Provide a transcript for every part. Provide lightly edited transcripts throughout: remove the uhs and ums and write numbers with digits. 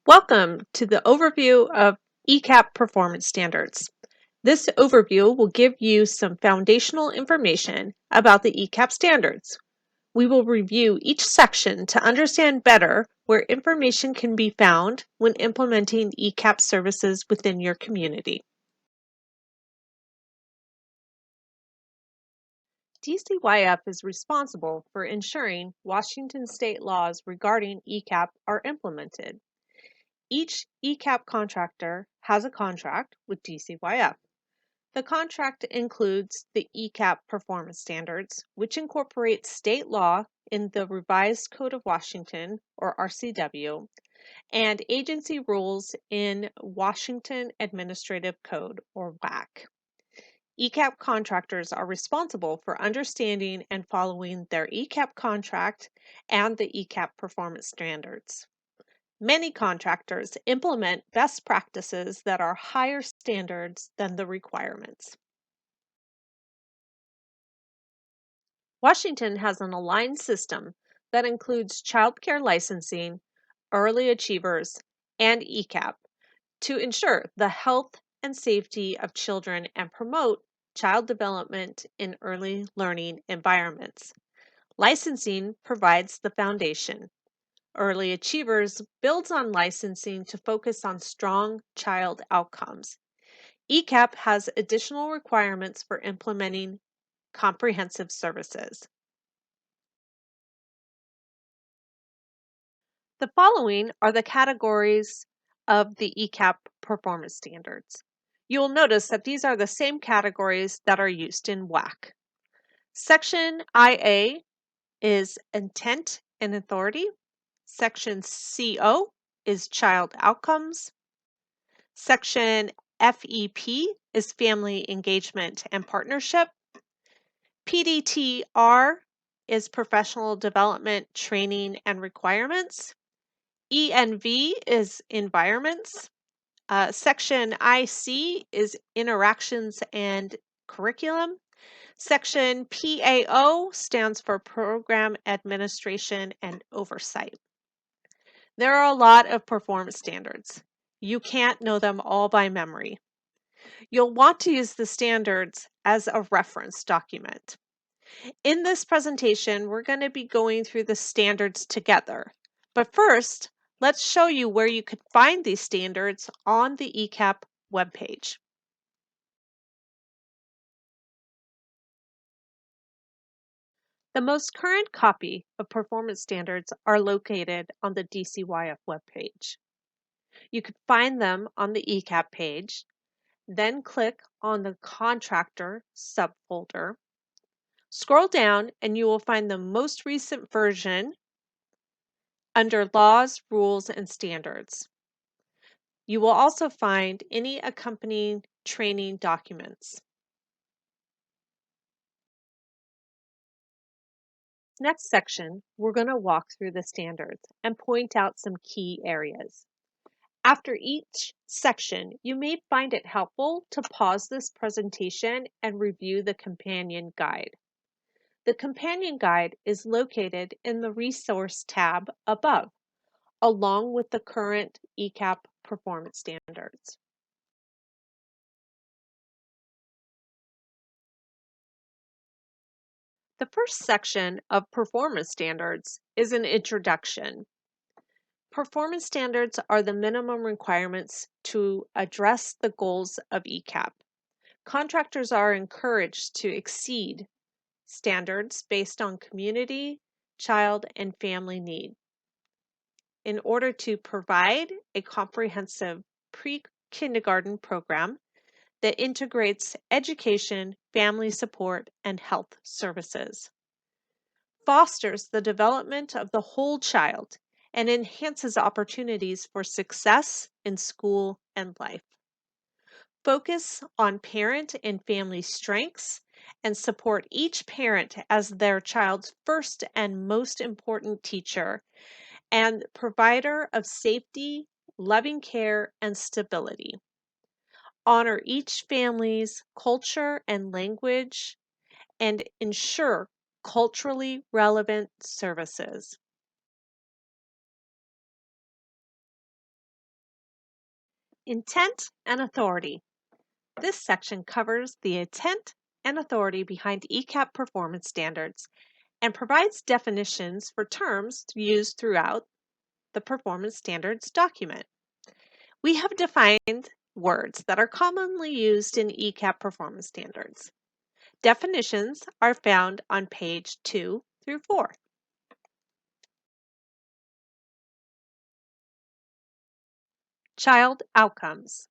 Welcome to the overview of ECEAP performance standards. This overview will give you some foundational information about the ECEAP standards. We will review each section to understand better where information can be found when implementing ECEAP services within your community. DCYF is responsible for ensuring Washington state laws regarding ECEAP are implemented. Each ECEAP contractor has a contract with DCYF. The contract includes the ECEAP performance standards, which incorporate state law in the Revised Code of Washington, or RCW, and agency rules in Washington Administrative Code, or WAC. ECEAP contractors are responsible for understanding and following their ECEAP contract and the ECEAP performance standards. Many contractors implement best practices that are higher standards than the requirements. Washington has an aligned system that includes child care licensing, early achievers, and ECAP to ensure the health and safety of children and promote child development in early learning environments. Licensing provides the foundation. Early Achievers builds on licensing to focus on strong child outcomes. ECAP has additional requirements for implementing comprehensive services. The following are the categories of the ECAP performance standards. You will notice that these are the same categories that are used in WAC. Section IA is intent and authority. Section CO is child outcomes. Section FEP is family engagement and partnership. PDTR is professional development, training, and requirements. ENV is environments. Section IC is interactions and curriculum. Section PAO stands for program administration and oversight. There are a lot of performance standards. You can't know them all by memory. You'll want to use the standards as a reference document. In this presentation, we're going to be going through the standards together. But first, let's show you where you could find these standards on the ECAP webpage. The most current copy of performance standards are located on the DCYF webpage. You could find them on the ECAP page, then click on the Contractor subfolder. Scroll down and you will find the most recent version under Laws, Rules, and Standards. You will also find any accompanying training documents. Next section, we're going to walk through the standards and point out some key areas. After each section, you may find it helpful to pause this presentation and review the companion guide. The companion guide is located in the Resource tab above, along with the current ECAP performance standards. The first section of performance standards is an introduction. Performance standards are the minimum requirements to address the goals of ECAP. Contractors are encouraged to exceed standards based on community, child, and family need in order to provide a comprehensive pre-kindergarten program that integrates education, family support, and health services, fosters the development of the whole child, and enhances opportunities for success in school and life. Focus on parent and family strengths and support each parent as their child's first and most important teacher and provider of safety, loving care, and stability. Honor each family's culture and language and ensure culturally relevant services. Intent and authority. This section covers the intent and authority behind ECAP performance standards and provides definitions for terms used throughout the performance standards document. We have defined words that are commonly used in ECAP performance standards. Definitions are found on page 2 through 4. Child outcomes.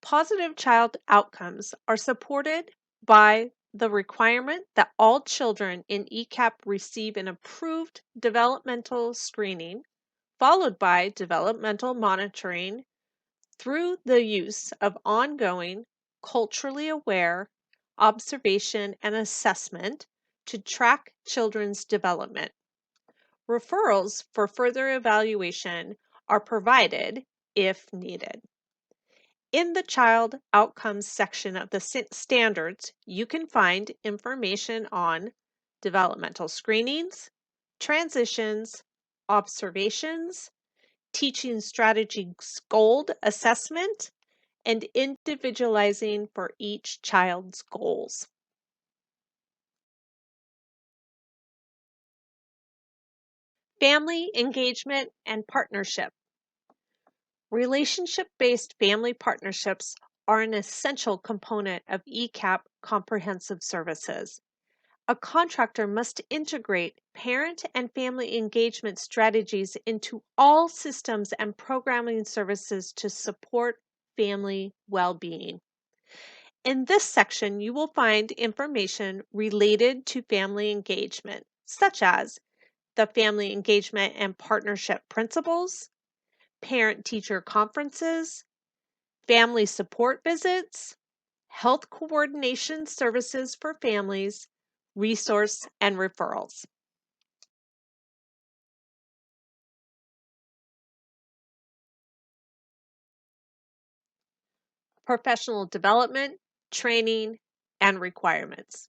Positive child outcomes are supported by the requirement that all children in ECAP receive an approved developmental screening, followed by developmental monitoring through the use of ongoing, culturally aware observation and assessment to track children's development. Referrals for further evaluation are provided if needed. In the Child Outcomes section of the standards, you can find information on developmental screenings, transitions, observations, teaching strategies goal assessment, and individualizing for each child's goals. Family engagement and partnership. Relationship-based family partnerships are an essential component of ECAP comprehensive services. A contractor must integrate parent and family engagement strategies into all systems and programming services to support family well-being. In this section, you will find information related to family engagement, such as the family engagement and partnership principles, parent-teacher conferences, family support visits, health coordination services for families, resource and referrals. Professional development, training, and requirements.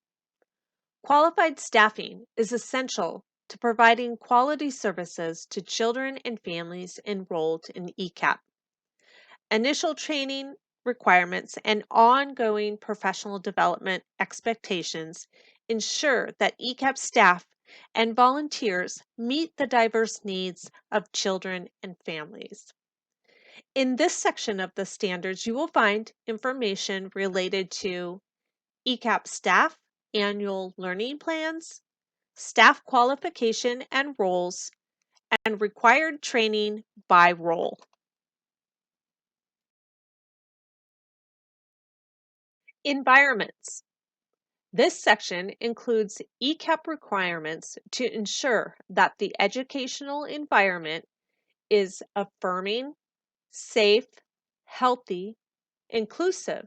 Qualified staffing is essential to providing quality services to children and families enrolled in ECAP. Initial training requirements and ongoing professional development expectations ensure that ECAP staff and volunteers meet the diverse needs of children and families. In this section of the standards, you will find information related to ECAP staff annual learning plans, staff qualification and roles, and required training by role. Environments. This section includes ECAP requirements to ensure that the educational environment is affirming, safe, healthy, inclusive,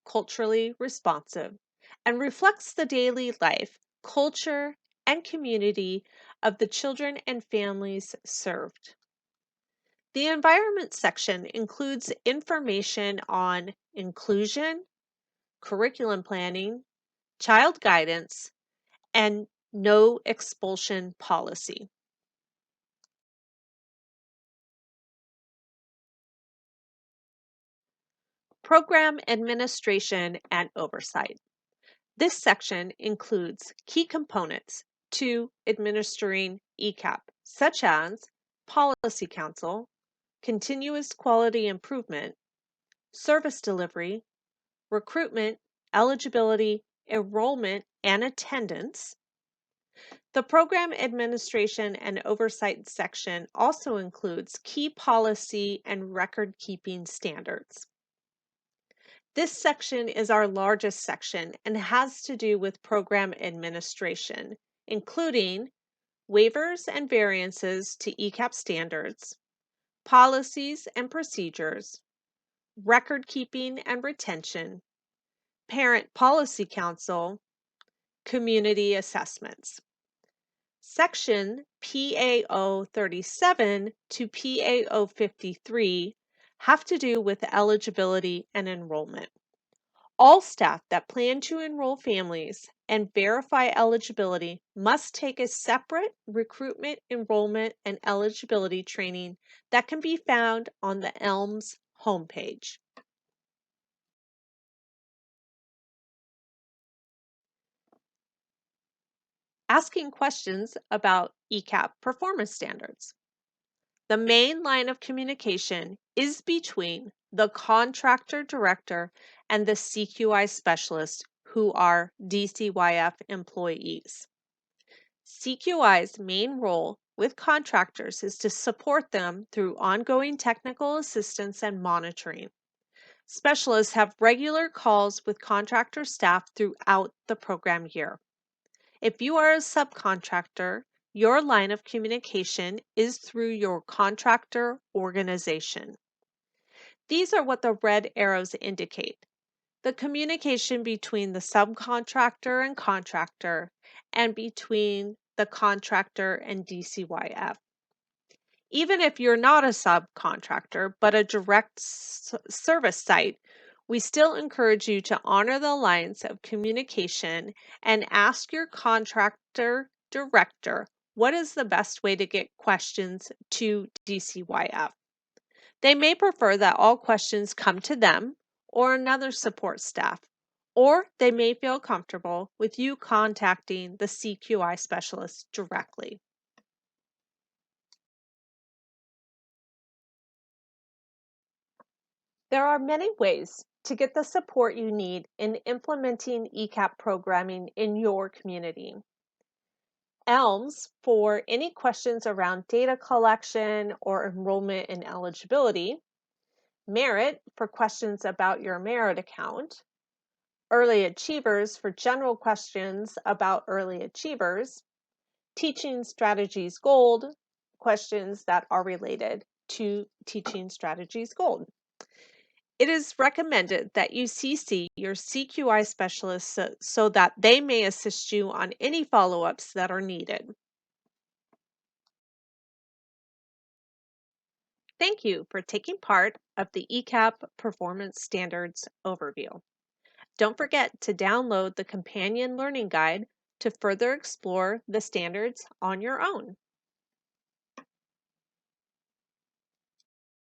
culturally responsive, and reflects the daily life, culture, and community of the children and families served. The environment section includes information on inclusion, curriculum planning, child guidance, and no expulsion policy. Program administration and oversight. This section includes key components to administering ECAP, such as Policy Council, Continuous Quality Improvement, Service Delivery, Recruitment, Eligibility, Enrollment, and Attendance. The Program Administration and Oversight section also includes key policy and record-keeping standards. This section is our largest section and has to do with program administration, including waivers and variances to ECAP standards, policies and procedures, record keeping and retention, Parent Policy Council, community assessments. Section PAO 37 to PAO 53 have to do with eligibility and enrollment. All staff that plan to enroll families and verify eligibility must take a separate recruitment, enrollment, and eligibility training that can be found on the ELMS homepage. Asking questions about ECAP performance standards. The main line of communication is between the contractor director and the CQI specialist, who are DCYF employees. CQI's main role with contractors is to support them through ongoing technical assistance and monitoring. Specialists have regular calls with contractor staff throughout the program year. If you are a subcontractor, your line of communication is through your contractor organization. These are what the red arrows indicate: the communication between the subcontractor and contractor, and between the contractor and DCYF. Even if you're not a subcontractor, but a direct service site, we still encourage you to honor the lines of communication and ask your contractor director what is the best way to get questions to DCYF. They may prefer that all questions come to them or another support staff, or they may feel comfortable with you contacting the CQI specialist directly. There are many ways to get the support you need in implementing ECAP programming in your community. ELMS for any questions around data collection or enrollment and eligibility, Merit for questions about your Merit account, Early Achievers for general questions about early achievers, Teaching Strategies Gold, questions that are related to Teaching Strategies Gold. It is recommended that you CC your CQI specialist so that they may assist you on any follow-ups that are needed. Thank you for taking part of the ECAP Performance Standards Overview. Don't forget to download the companion learning guide to further explore the standards on your own.